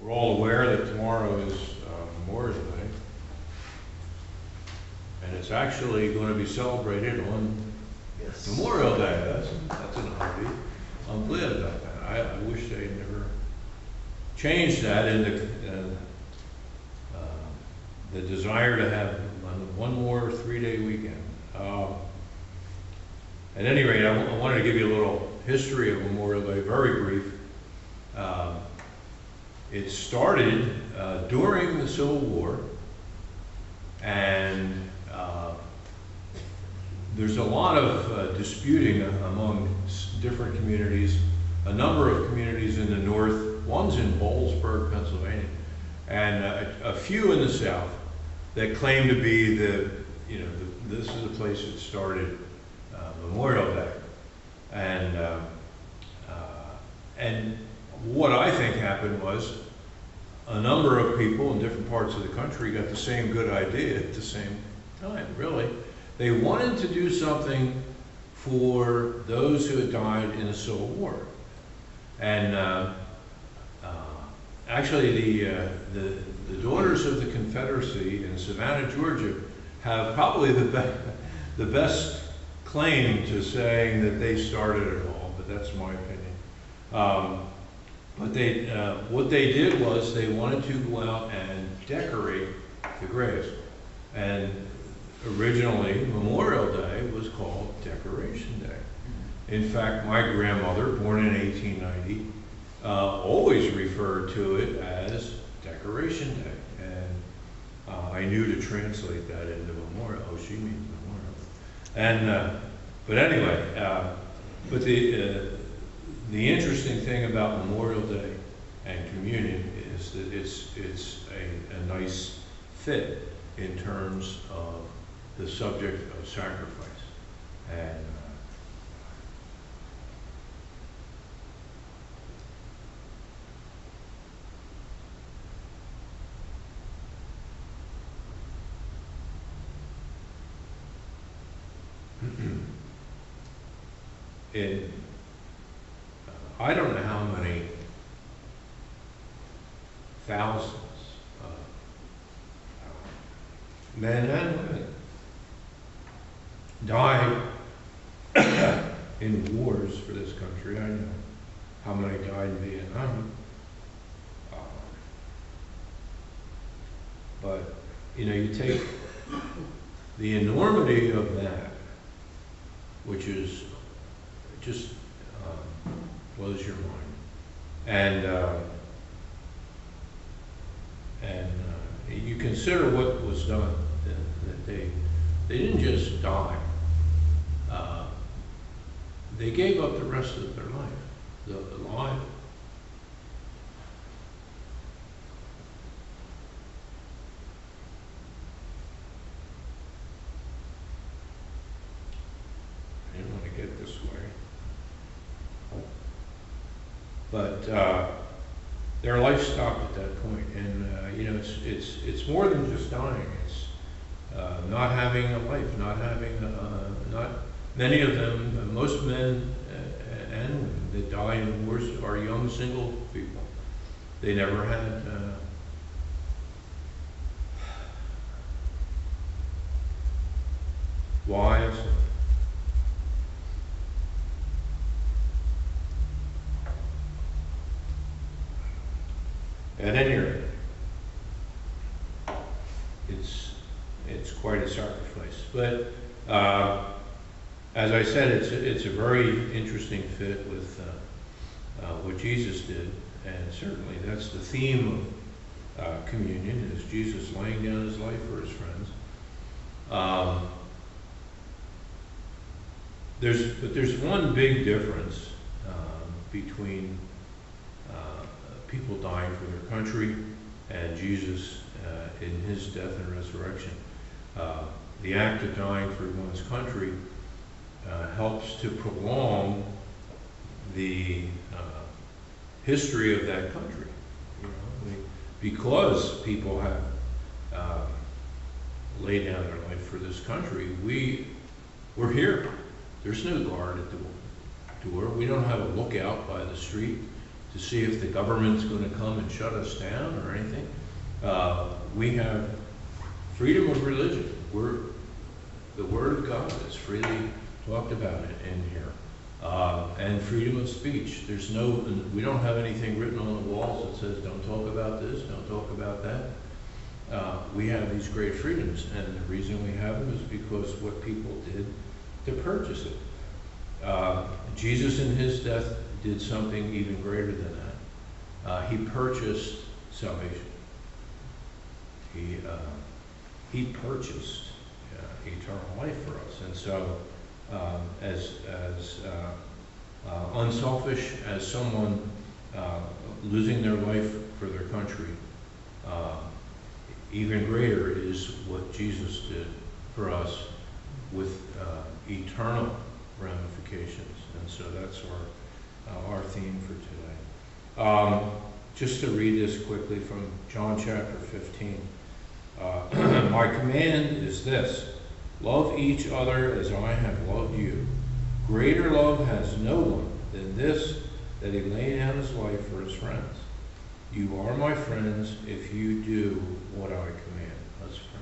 We're all aware that tomorrow is Memorial Day, and it's actually going to be celebrated on Memorial Day. That's an oddity. I'm glad about that. I wish they never changed that in the desire to have one more 3-day weekend. At any rate, I wanted to give you a little history of Memorial Day, very brief. It started during the Civil War, and there's a lot of disputing among different communities. A number of communities in the north, one's in Boalsburg, Pennsylvania, and a few in the south that claim to be this is the place that started Memorial Day. And what I think happened was a number of people in different parts of the country got the same good idea at the same time, really. They wanted to do something for those who had died in the Civil War. And actually the Daughters of the Confederacy in Savannah, Georgia have probably the best claim to saying that they started it all, but that's my opinion. But what they did was they wanted to go out and decorate the graves. And originally, Memorial Day was called Decoration Day. In fact, my grandmother, born in 1890, always referred to it as Decoration Day. And I knew to translate that into Memorial. Oh, she means Memorial. And, but anyway, but the interesting thing about Memorial Day and communion is that it's a nice fit in terms of the subject of sacrifice. And I don't know how many thousands of men and women died in wars for this country. I know how many died in Vietnam. But, you take the enormity of that, which is just blows your mind. And you consider what was done, that they didn't just die. They gave up the rest of their life, the life. I didn't want to get this way. But their life stopped at that point, and it's more than just dying. It's not having a life, not having not many of them, most men and women that die in wars are young single people. They never had wives. At any rate, it's quite a sacrifice. But as I said, it's a very interesting fit with what Jesus did, and certainly that's the theme of communion, is Jesus laying down his life for his friends. There's one big difference between people dying for their country and Jesus in his death and resurrection. The act of dying for one's country helps to prolong the history of that country. Because people have laid down their life for this country, we're here. There's no guard at the door. We don't have a lookout by the street to see if the government's going to come and shut us down or anything. We have freedom of religion. The Word of God is freely talked about it in here. And freedom of speech. We don't have anything written on the walls that says, don't talk about this, don't talk about that. We have these great freedoms, and the reason we have them is because what people did to purchase it. Jesus in his death did something even greater than that. He purchased salvation. He purchased eternal life for us. And so as unselfish as someone losing their life for their country, even greater is what Jesus did for us with eternal ramifications. And so that's our theme for today. Just to read this quickly from John chapter 15. My command is this: love each other as I have loved you. Greater love has no one than this, that he lay down his life for his friends. You are my friends if you do what I command. Let's pray.